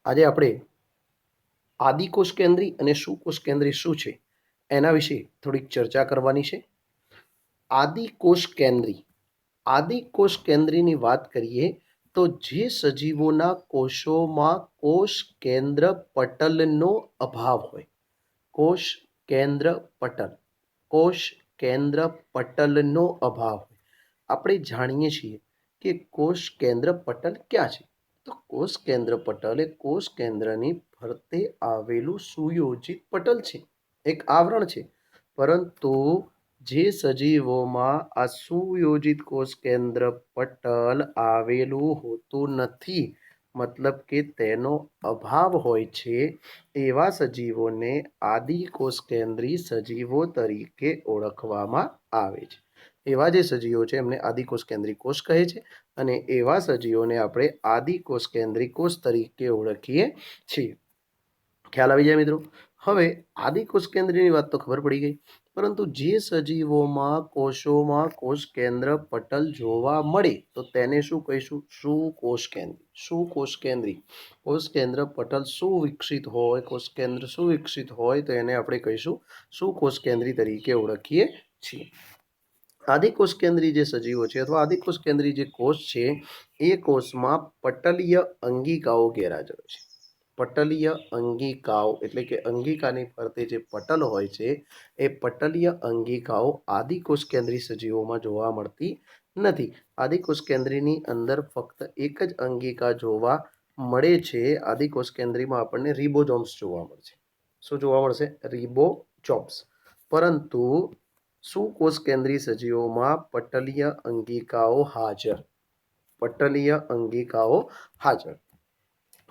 આજે આપણે આદિકોષ કેન્દ્રી અને સુકોષ કેન્દ્રી શું છે એના વિશે થોડીક ચર્ચા કરવાની છે. આદિકોષ કેન્દ્રી આદિકોષ કેન્દ્રીની વાત કરીએ તો જે સજીવોના કોષોમાં કોષ કેન્દ્ર પટલનો અભાવ હોય, કોષ કેન્દ્ર પટલ, કોષ કેન્દ્ર પટલનો અભાવ હોય. આપણે જાણીએ છીએ કે કોષ કેન્દ્ર પટલ ક્યાં છે. તો કોષ કેન્દ્ર પટલ એ કોષ કેન્દ્રની ફરતે આવેલું સુયોજિત પટલ છે, એક આવરણ છે. પરંતુ જે સજીવોમાં આ સુયોજિત કોષ કેન્દ્ર પટલ આવેલું હોતું નથી, મતલબ કે તેનો અભાવ હોય છે, એવા સજીવોને આદિકોષ કેન્દ્રી સજીવો તરીકે ઓળખવામાં આવે છે. એવા જે સજીવો છે એમને આદિકોષ કેન્દ્રી કોષ કહે છે અને એવા સજીવોને આપણે આદિકોષ કેન્દ્રી કોષ તરીકે ઓળખીએ છીએ. ખ્યાલ આવી જાય મિત્રો. હવે આદિકોષ કેન્દ્રીની વાત તો ખબર પડી ગઈ, પરંતુ જે સજીવોમાં કોષોમાં કોષ કેન્દ્ર પટલ જોવા મળે તો તેને શું કહીશું? સુકોષ કેન્દ્રી. સુકોષ કેન્દ્રી કોષ કેન્દ્ર પટલ સુવિકસિત હોય, કોષ કેન્દ્ર સુવિકસિત હોય તો એને આપણે કહીશું સુકોષ કેન્દ્રી તરીકે ઓળખીએ છીએ. આદિકોષ કેન્દ્રી જે સજીવો છે અથવા આદિકોષ કેન્દ્રી જે કોષ છે એ કોષમાં પટલીય અંગિકાઓ ગેરહાજર છે. પટલીય અંગિકાઓ એટલે કે અંગિકાની ફરતે જે પટલ હોય છે એ પટલીય અંગિકાઓ આદિકોષ કેન્દ્રી સજીવોમાં જોવા મળતી નથી. આદિકોષ કેન્દ્રીની અંદર ફક્ત એક જ અંગિકા જોવા મળે છે. આદિકોષ કેન્દ્રીમાં આપણને રિબોઝોમ્સ જોવા મળશે. શું જોવા મળશે? રિબોઝોમ્સ. પરંતુ સુકોષ કેન્દ્રી સજીવોમાં પટલીય અંગિકાઓ હાજર. પટલીય અંગિકાઓ હાજર.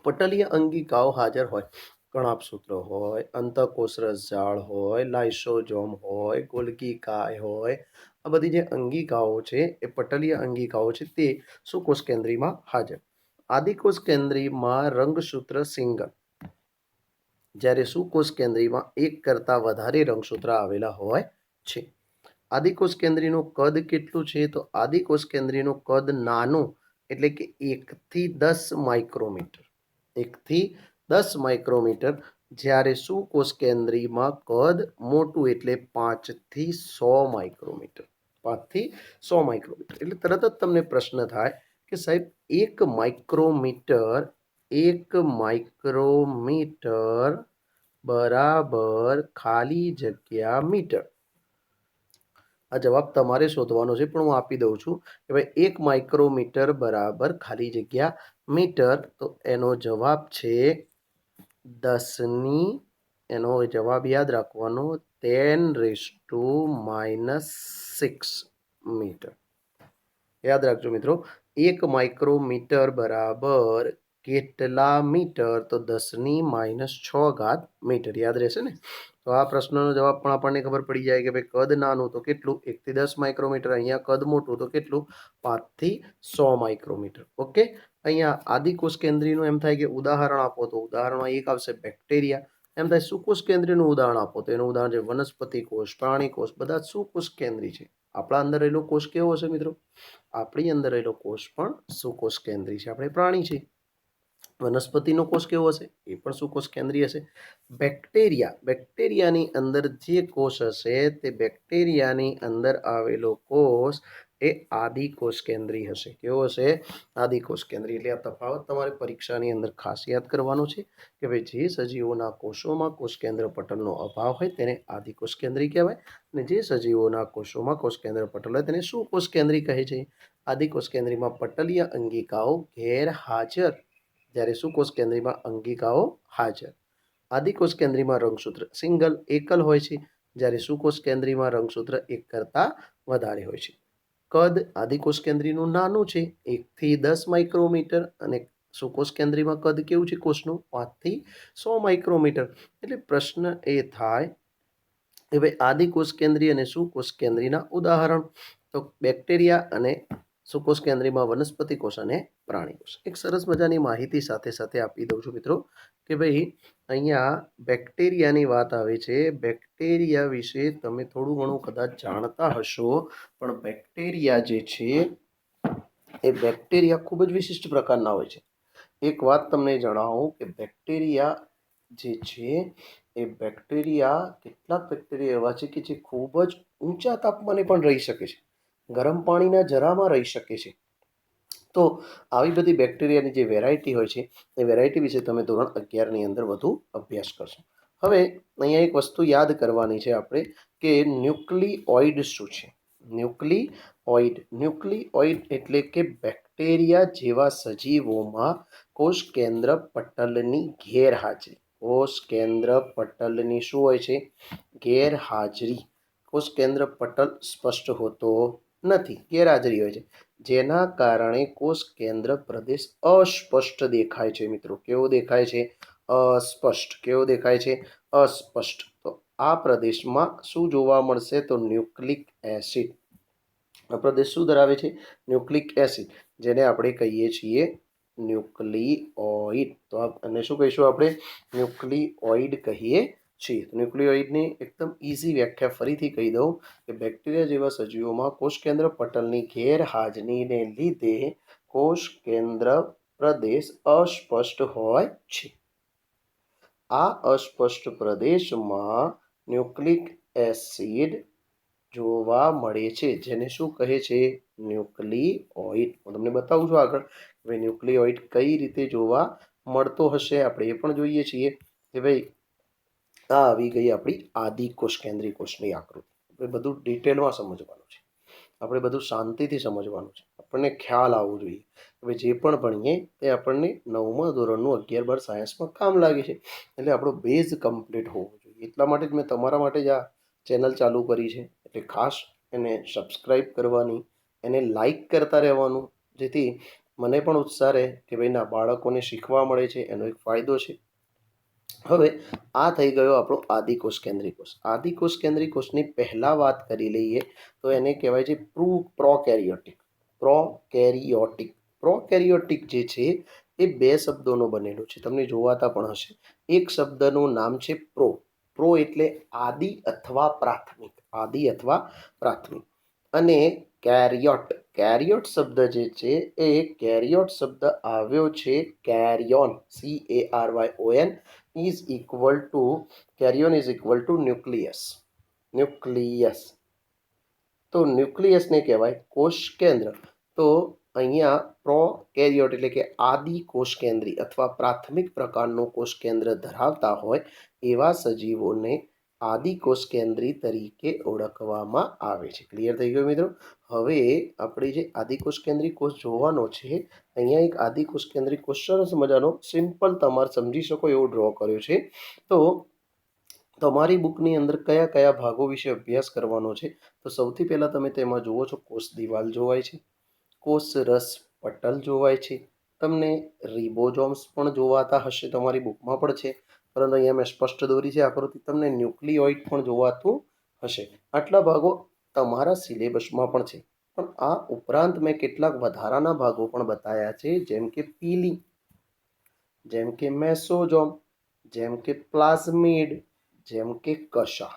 પટલીય અંગિકાઓ હાજર હોય. કણાભસૂત્ર હોય, અંતઃકોષરસ જાળ હોય, લાઇસોઝોમ હોય, ગોલ્ગી કાય હોય, આ બધી જે અંગિકાઓ છે એ પટલીય અંગિકાઓ છે તે સુકોષ કેન્દ્રીમાં હાજર. આદિકોષ કેન્દ્રીમાં રંગસૂત્ર સિંગલ, જ્યારે સુકોષ કેન્દ્રીમાં એક કરતાં વધારે રંગસૂત્ર આવેલા હોય છે. આદિકોષ કેન્દ્રીનું કદ કેટલું છે? તો આદિકોષ કેન્દ્રીનું કદ નાનું એટલે કે 1 થી 10 માઇક્રોમીટર. 1 થી 10 માઇક્રોમીટર, જ્યારે સુકોષ કેન્દ્રીમાં કદ મોટું એટલે 5 થી 100 માઇક્રોમીટર. 5 થી 100 માઇક્રોમીટર. એટલે તરત જ તમને પ્રશ્ન થાય કે સાહેબ 1 માઇક્રોમીટર, 1 માઇક્રોમીટર બરાબર ખાલી જગ્યા મીટર. આ જવાબ તમારે શોધવાનો છે, પણ હું આપી દઉં છું કે ભાઈ 1 માઇક્રોમીટર બરાબર ખાલી જગ્યા મીટર. તો એનો જવાબ છે 10 એનો જવાબ યાદ રાખવાનો 10⁻⁻6 મીટર. યાદ રાખજો મિત્રો, 1 માઇક્રોમીટર બરાબર કેટલા મીટર? તો 10⁻⁻6 મીટર. યાદ રહેશે ને? તો આ પ્રશ્નનો જવાબ પણ આપણને ખબર પડી જાય કે ભાઈ કદ નાનું તો કેટલું? 1 થી 10 માઇક્રોમીટર. અહીંયા કદ મોટું તો કેટલું? 5 થી 100 માઇક્રોમીટર. ઓકે. અહીંયા આદિકોષ કેન્દ્રીનું એમ થાય કે ઉદાહરણ આપો તો ઉદાહરણમાં એક આવશે બેક્ટેરિયા. એમ થાય સુકોષ કેન્દ્રીનું ઉદાહરણ આપો તો એનું ઉદાહરણ છે વનસ્પતિ કોષ, પ્રાણી કોષ, બધા સુકોષ કેન્દ્રી છે. આપણા અંદર રહેલો કોષ કેવો હશે મિત્રો? આપણી અંદર રહેલો કોષ પણ સુકોષ કેન્દ્રી છે. આપણે પ્રાણી છે. વનસ્પતિનો કોષ કેવો હશે? એ પણ સુકોષ કેન્દ્રી હશે. બેક્ટેરિયાની અંદર જે કોષ હશે તે બેક્ટેરિયાની અંદર આવેલો કોષ એ આદિકોષ કેન્દ્રી હશે. કેવો હશે? આદિકોષ કેન્દ્રી. એટલે આ તફાવત તમારે પરીક્ષાની અંદર ખાસ યાદ કરવાનો છે કે ભાઈ જે સજીવોના કોષોમાં કોષ કેન્દ્ર પટલનો અભાવ હોય તેને આદિકોષ કેન્દ્રી કહેવાય અને જે સજીવોના કોષોમાં કોષ કેન્દ્ર પટલ હોય તેને સુકોષ કેન્દ્રી કહે છે. આદિકોષ કેન્દ્રીમાં પટલીય અંગિકાઓ ગેરહાજર, જ્યારે સુકોષ કેન્દ્રીમાં અંગિકાઓ હાજર. આદિકોષ કેન્દ્રીમાં રંગસૂત્ર સિંગલ, એકલ હોય છે, જ્યારે સુકોષ કેન્દ્રીમાં રંગસૂત્ર એક કરતાં વધારે હોય છે. કદ આદિકોષ કેન્દ્રીનું નાનું છે, 1 થી 10 માઇક્રોમીટર, અને સુકોષ કેન્દ્રીમાં કદ કેવું છે કોષનું? 5 થી 100 માઇક્રોમીટર. એટલે પ્રશ્ન એ થાય કે ભાઈ આદિકોષ કેન્દ્રી અને સુકોષ કેન્દ્રીના ઉદાહરણ તો બેક્ટેરિયા અને સુકોષ કેન્દ્રીમાં વનસ્પતિ કોષ અને પ્રાણી કોષ. એક સરસ મજાની માહિતી સાથે સાથે આપી દઉં છું મિત્રો કે ભાઈ અહીંયા બેક્ટેરિયાની વાત આવે છે. બેક્ટેરિયા વિશે તમે થોડું ઘણું કદાચ જાણતા હશો, પણ બેક્ટેરિયા જે છે એ બેક્ટેરિયા ખૂબ જ વિશિષ્ટ પ્રકારના હોય છે. એક વાત તમને જણાવું કે બેક્ટેરિયા જે છે એ બેક્ટેરિયા કેટલાક બેક્ટેરિયા એવા છે કે જે ખૂબ જ ઊંચા તાપમાને પણ રહી શકે છે, ગરમ પાણીના જરામાં રહી શકે છે. તો આવી બધી બેક્ટેરિયાની જે વેરાયટી હોય છે એ વેરાયટી વિશે તમે ધોરણ 11ની અંદર વધુ અભ્યાસ કરશો. હવે અહીંયા એક વસ્તુ યાદ કરવાની છે આપણે કે ન્યુક્લિઓઇડ શું છે. ન્યુક્લિઓઇડ એટલે કે બેક્ટેરિયા જેવા સજીવોમાં કોષ કેન્દ્ર પટલની ગેરહાજરી. કોષ કેન્દ્ર પટલની શું હોય છે? ગેરહાજરી. કોષ કેન્દ્ર પટલ સ્પષ્ટ હોતો નથી, ગેરહાજરી હોય છે, જેના કારણે કોષ કેન્દ્ર પ્રદેશ અસ્પષ્ટ દેખાય છે. મિત્રો કેવો દેખાય છે? અસ્પષ્ટ. કેવો દેખાય છે? અસ્પષ્ટ. તો આ પ્રદેશમાં શું જોવા મળશે? તો ન્યુક્લિક એસિડ. આ પ્રદેશ શું ધરાવે છે? ન્યુક્લિક એસિડ, જેને આપણે કહીએ છીએ ન્યુક્લિઓઇડ. તો અને શું કહીશું આપણે? ન્યુક્લિઓઇડ કહીએ છીએ. ન્યુક્લિઓઇડની એકદમ ઇઝી વ્યાખ્યા ફરીથી કહી દઉં કે બેક્ટેરિયા જેવા સજીવોમાં કોષ કેન્દ્ર પટલની ગેરહાજરીને લીધે કોષ કેન્દ્ર પ્રદેશ અસ્પષ્ટ હોય છે. આ અસ્પષ્ટ પ્રદેશમાં ન્યુક્લિક એસિડ જોવા મળે છે, જેને શું કહે છે? ન્યુક્લિઓઇડ. હું તમને બતાવું છું આગળ હવે ન્યુક્લિઓઇડ કઈ રીતે જોવા મળતો હશે. આપણે એ પણ જોઈએ છીએ કે ભાઈ આ આવી ગઈ આપણી આદિકોષ કેન્દ્રી કોષની આકૃતિ. આપણે બધું ડિટેલમાં સમજવાનું છે, આપણે બધું શાંતિથી સમજવાનું છે, આપણને ખ્યાલ આવવો જોઈએ. હવે જે પણ ભણીએ તે આપણને 9મા ધોરણનું 11-12 સાયન્સમાં કામ લાગે છે, એટલે આપણો બેઝ કમ્પ્લીટ હોવો જોઈએ. એટલા માટે જ મેં તમારા માટે જ આ ચેનલ ચાલુ કરી છે. એટલે ખાસ એને સબસ્ક્રાઈબ કરવાની, એને લાઈક કરતા રહેવાનું, જેથી મને પણ ઉત્સાહ રહે કે ભાઈ ના, બાળકોને શીખવા મળે છે, એનો એક ફાયદો છે. હવે આ થઈ ગયો આપણો આદિકોષ કેન્દ્રી કોષ. આદિકોષ કેન્દ્રી કોષની પહેલા વાત કરી લઈએ તો એને કહેવાય છે પ્રોકેરિયોટિક. પ્રોકેરિયોટિક જે છે એ બે શબ્દોનો બનેલો છે, તમને જોવાતા પણ હશે. એક શબ્દનું નામ છે પ્રો. પ્રો એટલે આદિ અથવા પ્રાથમિક. આદિ અથવા પ્રાથમિક. અને કેરિયોટ. કેરિયોટ શબ્દ જે છે એ કેરિયોટ શબ્દ આવ્યો છે karyon, CARYON is equal to, karyon is equal to nucleus. Nucleus. તો ન્યુક્લિયસને કહેવાય કોષ કેન્દ્ર. તો અહીંયા પ્રોકેરિયોટ એટલે કે આદિ કોષ કેન્દ્રી અથવા પ્રાથમિક પ્રકારનું કોષ કેન્દ્ર ધરાવતા હોય એવા સજીવોને આદિ કોષ કેન્દ્રી તરીકે ઓળખવામાં આવે છે. ક્લિયર થઈ ગયું મિત્રો? હવે આપણે જે આદિકોષ કેન્દ્રી કોષ જોવાનો છે, અહીંયા એક આદિકોષ કેન્દ્રી કોષ સરસ મજાનો સિમ્પલ તમારે સમજી શકો એવો ડ્રો કર્યો છે. તો તમારી બુકની અંદર કયા કયા ભાગો વિશે અભ્યાસ કરવાનો છે? તો સૌથી પહેલાં તમે તેમાં જુઓ છો કોષ દિવાલ જોવાય છે, કોષ રસ પટલ જોવાય છે, તમને રિબોઝોમ્સ પણ જોવાતા હશે, તમારી બુકમાં પણ છે, પરંતુ અહીંયા મેં સ્પષ્ટ દોરી છે આકૃતિ. તમને ન્યુક્લિયોઇડ પણ જોવાતું હશે. આટલા ભાગો તમારા સિલેબસમાં પણ છે. પણ આ ઉપરાંત મેં કેટલાક વધારાના ભાગો પણ બતાવ્યા છે, જેમ કે પીલી, જેમ કે મેસોઝોમ, જેમ કે પ્લાઝમિડ, જેમ કે કશા.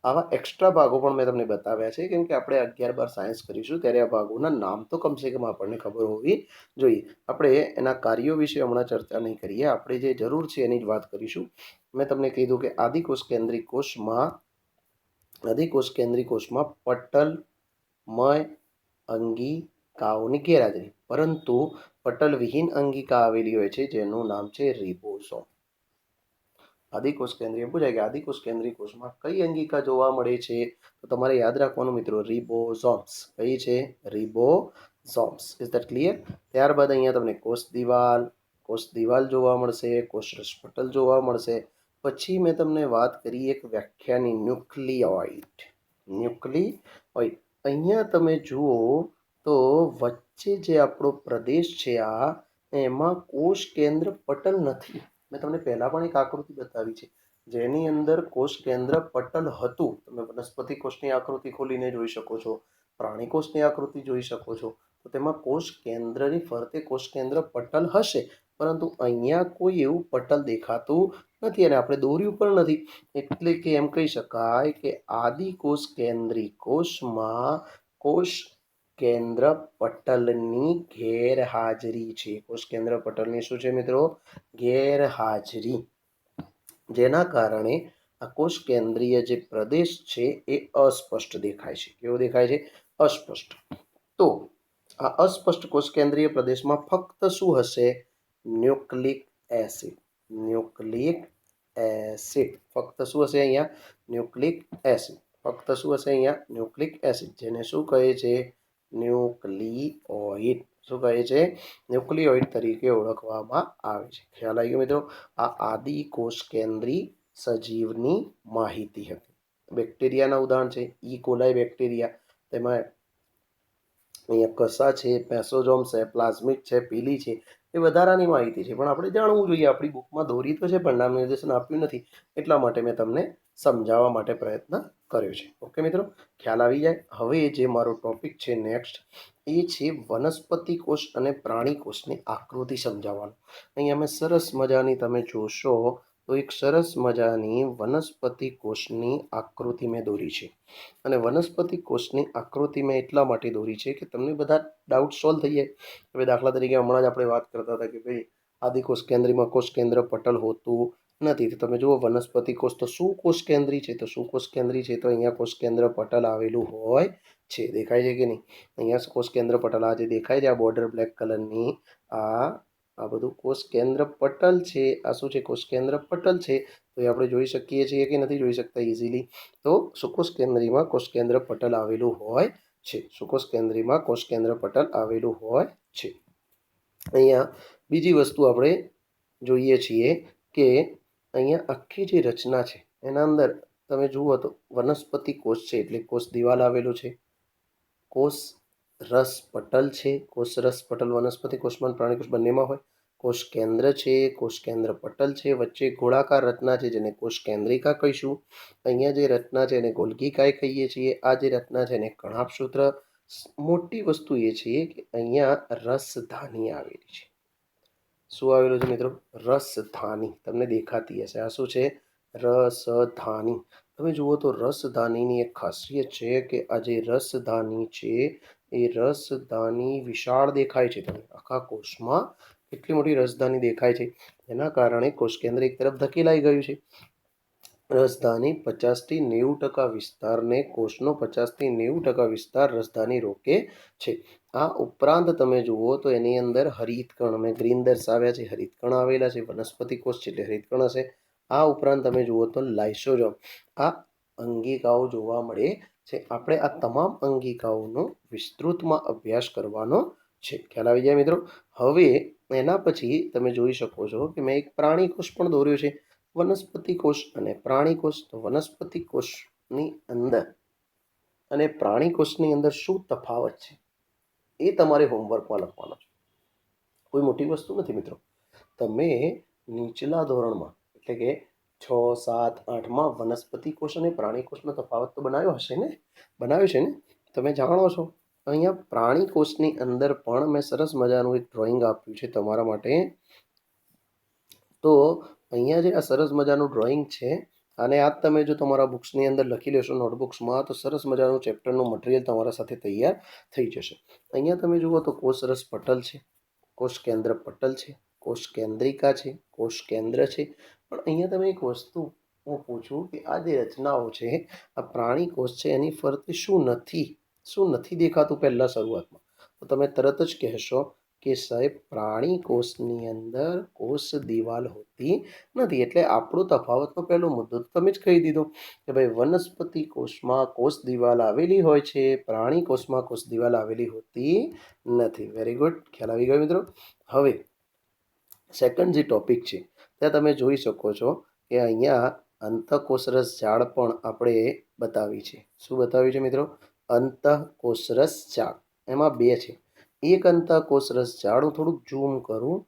આવા એક્સ્ટ્રા ભાગો પણ મેં તમને બતાવ્યા છે, કેમ કે આપણે 11-12 સાયન્સ કરીશું ત્યારે આ ભાગોના નામ તો કમસે કમ આપણને ખબર હોવી જોઈએ. આપણે એના કાર્યો વિશે હમણાં ચર્ચા નહીં કરીએ, આપણે જે જરૂર છે એની જ વાત કરીશું. મેં તમને કીધું કે આદિકોષ કેન્દ્રી કોષમાં પટલમય અંગિકાઓની ગેરહાજરી, પરંતુ પટલ વિહીન અંગિકા આવેલી હોય છે, જેનું નામ છે રિબોઝોમ. આદિકોષ કેન્દ્રીય પૂછાય કે આદિકોષ કેન્દ્રી કોષમાં કઈ અંગિકા જોવા મળે છે? તો તમારે યાદ રાખવાનું મિત્રો, રિબોઝોમ્સ. કઈ છે? રિબોઝોમ્સ. Is that clear? ત્યારબાદ અહીંયા તમને કોષ દિવાલ જોવા મળશે, કોષ રસપટલ જોવા મળશે. પછી મેં તમને વાત કરી એક વ્યાખ્યાની, ન્યુક્લિયોઇડ. ન્યુક્લિયોઇડ. અહીંયા તમે જુઓ તો વચ્ચે જે આપણો પ્રદેશ છે એમાં કોષ કેન્દ્ર પટલ નથી. મેં તમને પહેલાં પણ એક આકૃતિ બતાવી છે જેની અંદર કોષ કેન્દ્ર પટલ હતું. તમે વનસ્પતિ કોષની આકૃતિ ખોલીને જોઈ શકો છો, પ્રાણી કોષની આકૃતિ જોઈ શકો છો. તો તેમાં કોષ કેન્દ્રની ફરતે કોષ કેન્દ્ર પટલ હશે, પરંતુ અહીંયા કોઈ એવું પટલ દેખાતું નથી અને આપણે દોર્યું પણ નથી. એટલે કે એમ કહી શકાય કે આદિકોષ કેન્દ્રી કોષમાં કોષ કેન્દ્ર પટલની ગેરહાજરી છે. કોષ કેન્દ્ર પટલની શું છે મિત્રો? ગેરહાજરી. જેના કારણે આ કોષ કેન્દ્રીય જે પ્રદેશ છે એ અસ્પષ્ટ દેખાય છે. કેવો દેખાય છે? અસ્પષ્ટ. તો આ અસ્પષ્ટ કોષ કેન્દ્રીય પ્રદેશમાં ફક્ત શું હશે? Nucleic acid. Nucleic acid. ફક્ત શું હશે અહીંયા? Nucleic acid. ફક્ત શું હશે અહીંયા? Nucleic acid. જેને શું કહે છે? ન્યુક્લિઓઇડ. શું કહે છે? ન્યુક્લિઓઇડ તરીકે ઓળખવામાં આવે છે. ખ્યાલ આવી ગયો મિત્રો? આ આદિ કોષ કેન્દ્રી સજીવની માહિતી હતી. બેક્ટેરિયાના ઉદાહરણ છે ઈ કોલાઈ બેક્ટેરિયા, તેમાં અહીંયા કસા છે, પેસોજોમ છે, પ્લાઝમિડ છે, પીલી છે, એ વધારાની માહિતી છે, પણ આપણે જાણવું જોઈએ. આપણી બુકમાં દોરી તો છે પણ નામ નિર્દેશન આપ્યું નથી, એટલા માટે મેં તમને સમજાવવા માટે પ્રયત્ન કર્યો છે. ઓકે મિત્રો, ખ્યાલ આવી જાય. હવે જે મારો ટોપિક છે નેક્સ્ટ, એ છે વનસ્પતિ કોષ અને પ્રાણી કોષની આકૃતિ સમજાવવાનું. અહીંયા મેં સરસ મજાની તમે જોશો તો એક સરસ મજાની વનસ્પતિ કોષની આકૃતિ મેં દોરી છે. અને વનસ્પતિ કોષની આકૃતિ મેં એટલા માટે દોરી છે કે તમને બધા ડાઉટ સોલ્વ થઈ જાય. હવે દાખલા તરીકે હમણાં જ આપણે વાત કરતા હતા કે ભાઈ આદિ કોષ કેન્દ્રીમાં કોષ કેન્દ્ર પટલ હોતું નથી. તો તમે જુઓ વનસ્પતિ કોષ તો શું કોષ કેન્દ્રી છે? તો શું કોષ કેન્દ્રી છે? તો અહીંયા કોષ કેન્દ્ર પટલ આવેલું હોય છે. દેખાય છે કે નહીં? અહીંયા કોષ કેન્દ્ર પટલ આ જે દેખાય છે, આ બોર્ડર બ્લેક કલરની, આ બધું કોષ કેન્દ્ર પટલ છે. આ શું છે? કોષ કેન્દ્ર પટલ છે. તો એ આપણે જોઈ શકીએ છીએ કે નથી જોઈ શકતા ઇઝીલી? તો સુકોષ કેન્દ્રીમાં કોષ કેન્દ્ર પટલ આવેલું હોય છે. સુકોષ કેન્દ્રીમાં કોષ કેન્દ્ર પટલ આવેલું હોય છે. અહીંયા બીજી વસ્તુ આપણે જોઈએ છીએ કે અહીંયા આખી જે રચના છે એના અંદર તમે જુઓ તો વનસ્પતિ કોષ છે એટલે કોષ દિવાલ આવેલું છે. કોષ રસ પટલ છે. કોષ રસ પટલ વનસ્પતિ કોષમાં પ્રાણી કોષ બંનેમાં હોય. કોષ કેન્દ્ર છે, કોષ કેન્દ્ર પટલ છે, વચ્ચે ગોળાકાર રચના છે જેને કોષ કેન્દ્રિકા કહીશું. અહીંયા જે રચના છે એને ગોલ્ગીકાય કહીએ છીએ. આ જે રચના છે એને કણાભસૂત્ર. મોટી વસ્તુ એ છે કે અહીંયા રસધાની આવેલી છે. શું આવેલું છે મિત્રો? રસધાની. તમને દેખાતી હશે. આ શું છે? રસધાની. તમે જુઓ તો રસધાનીની એક ખાસિયત છે કે આ જે રસધાની છે એ રસધાની વિશાળ દેખાય છે. તમને આખા કોષમાં કેટલી મોટી રસધાની દેખાય છે, એના કારણે કોષ કેન્દ્ર એક તરફ ધકેલાઈ ગયું છે. રસધાની 50 થી 90% વિસ્તારને, કોષનો 50 થી 90% વિસ્તાર રસધાની રોકે છે. આ ઉપરાંત તમે જુઓ તો એની અંદર હરિતકણ, મેં ગ્રીન દર્શાવ્યા છે, હરિતકણ આવેલા છે. વનસ્પતિ કોષ છે એટલે હરિતકણ હશે. આ ઉપરાંત તમે જુઓ તો લાઇસોઝોમ, આ અંગિકાઓ જોવા મળે છે. આપણે આ તમામ અંગિકાઓનો વિસ્તૃતમાં અભ્યાસ કરવાનો છે. ખ્યાલ આવી જાય મિત્રો? હવે એના પછી તમે જોઈ શકો છો કે મેં એક પ્રાણી કોષ પણ દોર્યો છે. વનસ્પતિ કોષ અને પ્રાણી કોષ. તો વનસ્પતિ કોષની અંદર અને પ્રાણી કોષની અંદર શું તફાવત છે એ તમારે હોમવર્કમાં લખવાનો છે. કોઈ મોટી વસ્તુ નથી મિત્રો. તમે નીચલા ધોરણમાં એટલે કે 6, 7, 8માં વનસ્પતિ કોષ અને પ્રાણી કોષનો તફાવત તો બનાવ્યો હશે ને? બનાવ્યો છે ને? તમે જાણો છો. અહીંયા પ્રાણી કોષની અંદર પણ મેં સરસ મજાનું એક ડ્રોઈંગ આપ્યું છે તમારા માટે. તો અહીંયા જે આ સરસ મજાનું ડ્રોઈંગ છે અને આ તમે જો તમારા બુક્સની અંદર લખી લેશો નોટબુક્સમાં તો સરસ મજાનું ચેપ્ટરનું મટીરિયલ તમારા સાથે તૈયાર થઈ જશે. અહીંયા તમે જુઓ તો કોષ રસ પટલ છે, કોષ કેન્દ્ર પટલ છે, કોષ કેન્દ્રિકા છે, કોષ કેન્દ્ર છે. પણ અહીંયા તમે એક વસ્તુ હું પૂછું કે આ જે રચનાઓ છે, આ પ્રાણી કોષ છે, એની ફરતે શું નથી દેખાતું પહેલાં શરૂઆતમાં? તો તમે તરત જ કહેશો કે સાહેબ પ્રાણી કોષની અંદર કોષ દિવાલ હોતી નથી. એટલે આપણો તફાવતનો પહેલો મુદ્દો તો તમે જ કહી દીધો કે ભાઈ વનસ્પતિ કોષમાં કોષ દિવાલ આવેલી હોય છે, પ્રાણી કોષમાં કોષ દિવાલ આવેલી હોતી નથી. વેરી ગુડ, ખ્યાલ આવી ગયો મિત્રો. હવે સેકન્ડ જે ટોપિક છે ત્યાં તમે જોઈ શકો છો કે અહીંયા અંતઃકોષરસ ઝાડ પણ આપણે બતાવી છે. શું બતાવ્યું છે મિત્રો? અંતઃકોષરસ ઝાડ. એમાં બે છે. એક અંતઃકોષરસ ઝાડ, હું થોડુંક ઝૂમ કરું.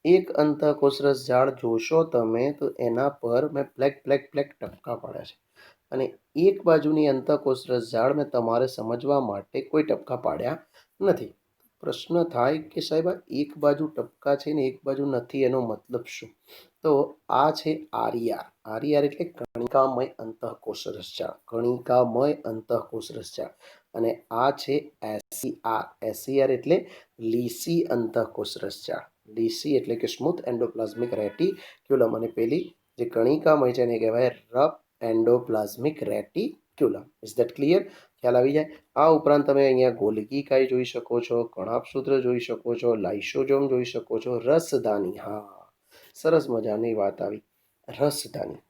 એક અંતઃકોષરસ ઝાડ જોશો તમે તો એના પર મેં બ્લેક ટપકા પાડ્યા છે અને એક બાજુની અંતઃકોષરસ ઝાડ મેં તમારે સમજવા માટે કોઈ ટપકા પાડ્યા નથી. પ્રશ્ન થાય કે સાહેબ આ એક બાજુ ટપકા છે ને એક બાજુ નથી, એનો મતલબ શું? તો આ છે આરિયાર. આરિયાર એટલે કણિકામય અંતઃકોષરસ ઝાડ. કણિકામય અંતઃકોષરસ ઝાડ. અને આ છે એસસીઆર. એસસીઆર એટલે લીસી અંતઃકોષરસજાળ. લીસી એટલે કે સ્મૂથ એન્ડોપ્લાઝમિક રેટિક્યુલમ, અને પેલી જે કણિકામય છે એને કહેવાય rough endoplasmic reticulum. Is that clear? ખ્યાલ આવી જાય? આ ઉપરાંત તમે અહીંયા ગોલ્ગી કાય જોઈ શકો છો, કણાભસૂત્ર જોઈ શકો છો, લાઇસોસોમ જોઈ શકો છો, રસધાની. હા, સરસ મજાની વાત આવી, રસધાની.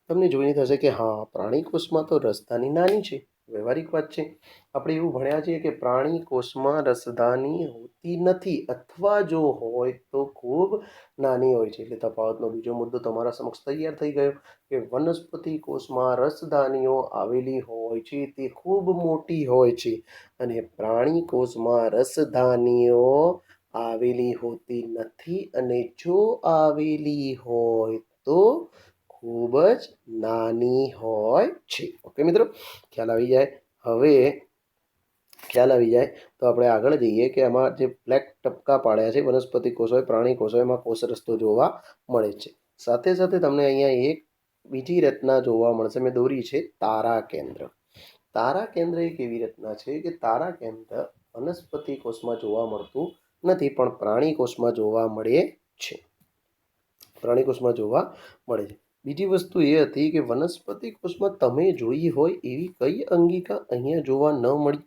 તમને જોઈને થશે કે હા, પ્રાણી કોષમાં તો રસધાની નાની છે. વ્યવહારિક વાત છે. આપણે એવું ભણ્યા છીએ કે પ્રાણી કોષમાં રસધાની હોતી નથી, અથવા જો હોય તો ખૂબ નાની હોય છે. એટલે તફાવતનો બીજો મુદ્દો તમારા સમક્ષ તૈયાર થઈ ગયો કે વનસ્પતિ કોષમાં રસધાનીઓ આવેલી હોય છે તે ખૂબ મોટી હોય છે, અને પ્રાણી કોષમાં રસધાનીઓ આવેલી હોતી નથી, અને જો આવેલી હોય તો ખૂબ જ નાની હોય છે. ઓકે મિત્રો, ખ્યાલ આવી જાય? હવે ખ્યાલ આવી જાય તો આપણે આગળ જઈએ કે આમાં જે બ્લેક ટપકા પાડ્યા છે વનસ્પતિ કોષ હોય, પ્રાણી કોષ હોય, એમાં કોષ રસ્તો જોવા મળે છે. સાથે સાથે તમને અહીંયા એક બીજી રચના જોવા મળશે, મેં દોરી છે તારા કેન્દ્ર. તારા કેન્દ્ર એક એવી રચના છે કે તારા કેન્દ્ર વનસ્પતિ કોષમાં જોવા મળતું નથી, પણ પ્રાણી કોષમાં જોવા મળે છે. પ્રાણી કોષમાં જોવા મળે છે. બીજી વસ્તુ એ હતી કે વનસ્પતિ કોષમાં તમે જોઈ હોય એવી કઈ અંગિકા અહીંયા જોવા ન મળી?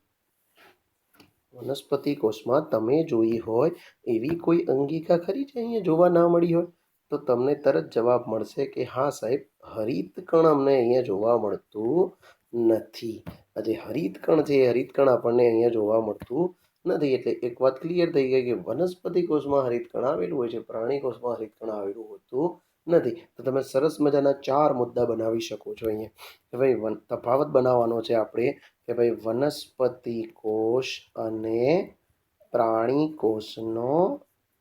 વનસ્પતિ કોષમાં તમે જોઈ હોય એવી કોઈ અંગિકા ખરી જે અહીંયા જોવા ના મળી હોય? તો તમને તરત જવાબ મળશે કે હા સાહેબ, હરિતકણ અમને અહીંયા જોવા મળતું નથી. આ જે હરિતકણ છે એ હરિતકણ આપણને અહીંયા જોવા મળતું નથી. એટલે એક વાત ક્લિયર થઈ ગઈ કે વનસ્પતિ કોષમાં હરિતકણ આવેલું હોય છે, પ્રાણી કોષમાં હરિતકણ આવેલું હોતું નથી. તો તમે સરસ મજાના 4 મુદ્દા બનાવી શકો છો અહીંયા કે ભાઈ તફાવત બનાવવાનો છે આપણે કે ભાઈ વનસ્પતિ કોષ અને પ્રાણી કોષનો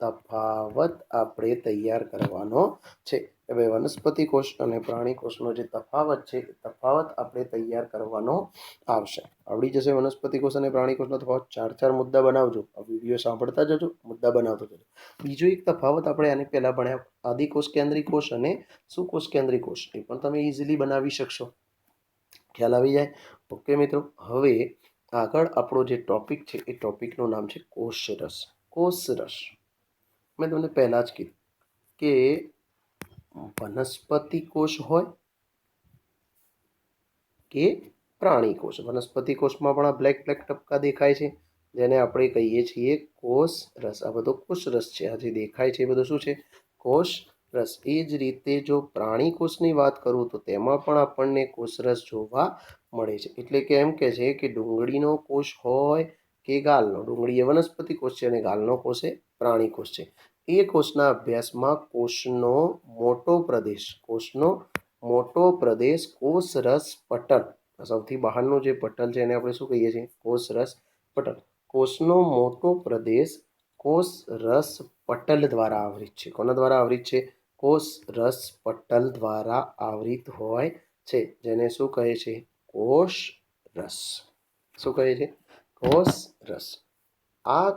તફાવત આપણે તૈયાર કરવાનો છે. કે ભાઈ વનસ્પતિ કોષ અને પ્રાણી કોષનો જે તફાવત છે એ તફાવત આપણે તૈયાર કરવાનો આવશે. આવડી જશે વનસ્પતિ કોષ અને પ્રાણી કોષનો તફાવત. 4 મુદ્દા બનાવજો. આ વિડીયો સાંભળતા જજો, મુદ્દા બનાવતો જજો. બીજો એક તફાવત આપણે આની પહેલા ભણ્યા, આદિકોષ કેન્દ્રી કોષ અને સુકોષ કેન્દ્રી કોષ. એ પણ તમે ઇઝીલી બનાવી શકશો. ખ્યાલ આવી જાય? ઓકે મિત્રો, હવે આગળ આપણો જે ટોપિક છે એ ટોપિકનું નામ છે કોષરસ. કોષરસ મેં તમને પહેલાં જ કીધું કે વનસ્પતિ કોષ હોય કે પ્રાણી કોષ. વનસ્પતિ કોષમાં પણ આ બ્લેક ટપકા દેખાય છે, જેને આપણે કહીએ છીએ કોષરસ. આ બધો કોષરસ છે. આ જે દેખાય છે એ બધું શું છે? કોષરસ. એ જ રીતે જો પ્રાણી કોષની વાત કરું તો તેમાં પણ આપણને કોષરસ જોવા મળે છે. એટલે કે એમ કે છે કે ડુંગળીનો કોષ હોય કે ગાલનો. ડુંગળી એ વનસ્પતિ કોષ છે અને ગાલનો કોષ એ પ્રાણી કોષ છે. એ કોષના અભ્યાસમાં કોષનો મોટો પ્રદેશ કોષરસ પટલ, સૌથી બહારનું જે પટલ છે એને આપણે શું કહીએ છીએ? કોષરસ પટલ. કોષનો મોટો પ્રદેશ કોષરસ પટલ દ્વારા આવરિત છે. કોના દ્વારા આવરિત છે? કોષરસ પટલ દ્વારા આવરિત હોય છે, જેને શું કહે છે? કોષરસ. શું કહે છે? કોષરસ. આ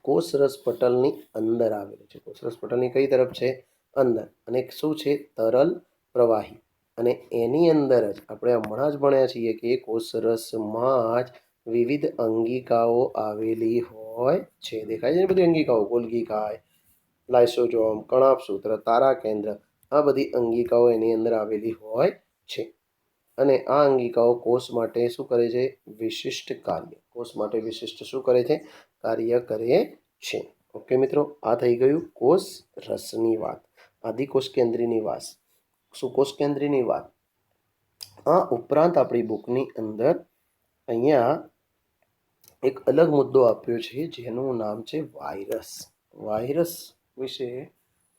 કોષરસ પટલની અંદર આવેલું છે. કોષરસ પટલની કઈ તરફ છે? અંદર. અને શું છે? તરલ પ્રવાહી. અને એની અંદર જ આપણે હમણાં જ ભણ્યા છીએ કે કોષરસમાં જ વિવિધ અંગિકાઓ આવેલી હોય છે. દેખાય છે ને બધી અંગિકાઓ? ગોલ્ગી કાય, લાઇસોસોમ, કણાભસૂત્ર, તારા કેન્દ્ર, આ બધી અંગિકાઓ એની અંદર આવેલી હોય છે. અને આ અંગિકાઓ કોષ માટે શું કરે છે? વિશિષ્ટ કાર્ય. કોષ માટે વિશિષ્ટ શું કરે છે? કાર્ય કરે છે. ઓકે મિત્રો, આ થઈ ગયું કોષ રસની વાત, આદિકોષ કેન્દ્રીની વાત, સુકોષ કેન્દ્રીની વાત. આ ઉપરાંત આપણી બુકની અંદર અહીંયા એક અલગ મુદ્દો આપ્યો છે જેનું નામ છે વાયરસ. વાયરસ વિશે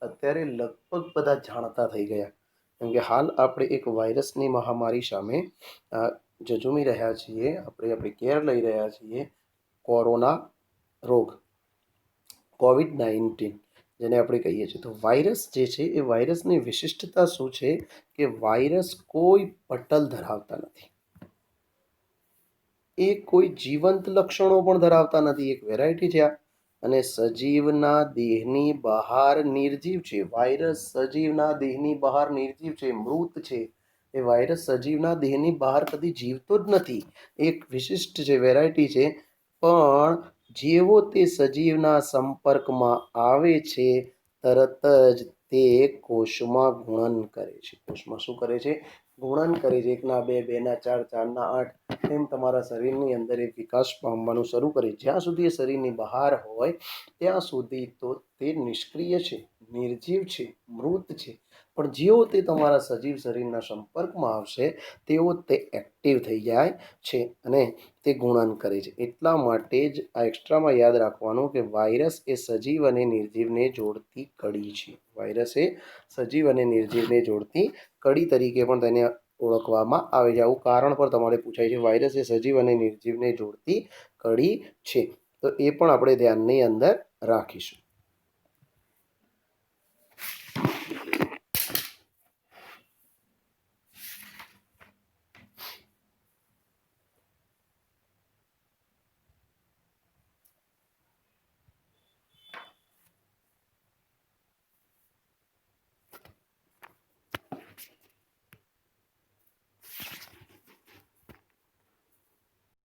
અત્યારે લગભગ બધા જાણતા થઈ ગયા, કેમ કે હાલ આપણે એક વાયરસની મહામારી સામે ઝઝૂમી રહ્યા છીએ. આપણે આપણી કેર લઈ રહ્યા છીએ. કોરોના રોગ, COVID-19 જેને આપણે કહીએ છીએ. તો વાયરસ જે છે એ વાયરસની વિશિષ્ટતા શું છે કે વાયરસ કોઈ પટલ ધરાવતા નથી, એ કોઈ જીવંત લક્ષણો પણ ધરાવતા નથી. એક વેરાયટી છે આ. અને સજીવના દેહની બહાર નિર્જીવ છે. વાયરસ સજીવના દેહની બહાર નિર્જીવ છે, મૃત છે. એ વાયરસ સજીવના દેહની બહાર કદી જીવતો જ નથી, એક વિશિષ્ટ છે, વેરાયટી છે. પણ જેવો તે સજીવના સંપર્કમાં આવે છે તરત જ તે કોષમાં ગુણન કરે છે. કોષમાં શું કરે છે? ગુણન કરે છે. 1 ના 2, 2 ના 4, 4 ના 8 એમ તમારા શરીરની અંદર એ વિકાસ પામવાનું શરૂ કરે. જ્યાં સુધી એ શરીરની બહાર હોય ત્યાં સુધી તો તે નિષ્ક્રિય છે, નિર્જીવ છે, મૃત છે. પણ જેવો તે તમારા સજીવ શરીરના સંપર્કમાં આવશે તેવો તે એક્ટિવ થઈ જાય છે અને તે ગુણન કરે છે. એટલા માટે જ આ એક્સ્ટ્રામાં યાદ રાખવાનું કે વાયરસ એ સજીવ અને નિર્જીવને જોડતી કડી છે. વાયરસ એ સજીવ અને નિર્જીવને જોડતી કડી તરીકે પણ તેને ઓળખવામાં આવે છે. આવું કારણ પર તમારે પૂછાય છે, વાયરસ એ સજીવ અને નિર્જીવને જોડતી કડી છે. તો એ પણ આપણે ધ્યાનની અંદર રાખીશું.